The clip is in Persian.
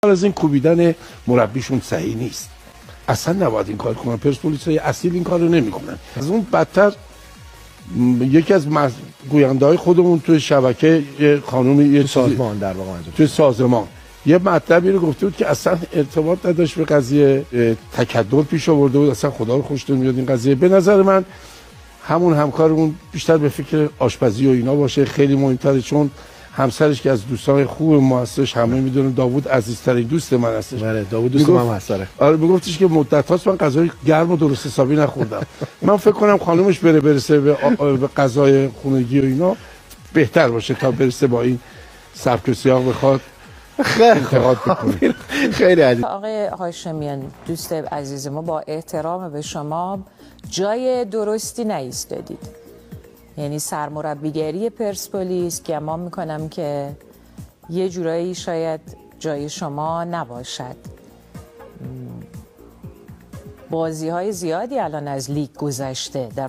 از این کوبیدن مربیشون صحیح نیست. اصلا نباید این کار کنن. پرسپولیس‌های اصیل این کارو نمیکنن. از اون بدتر یکی از گوینده‌های خودمون توی شبکه خانم سازمان در واقع توی سازمان یه مطلبی رو گفته بود که اصلا ارتباط نداشت به قضیه، تکدر پیش آورده بود، اصلا خدا رو خوش نمیاد این قضیه. به نظر من همون همکارمون بیشتر به فکر آشپزی و اینا باشه، خیلی مهم‌تره، چون همسرش که از دوستان خوب ما هستش، همه میدونن داوود عزیزترین دوست من هستش. بله داوود دوست من هست. آره میگفتش که مدت هاست من غذای گرم و درست حسابی نخوردم. من فکر کنم خانومش برسه به غذای خونگی و اینا بهتر باشه تا برسه با این سبک و سیاق بخواد انتقاد بکنه. خیلی عزیز. آقای هاشمیان دوست عزیز ما، با احترام به شما جای درستی نایستادید. یعنی سرمربیگری پرسپولیس گمان میکنم که یه جورایی شاید جای شما نباشد. بازی‌های زیادی الان از لیگ گذشته در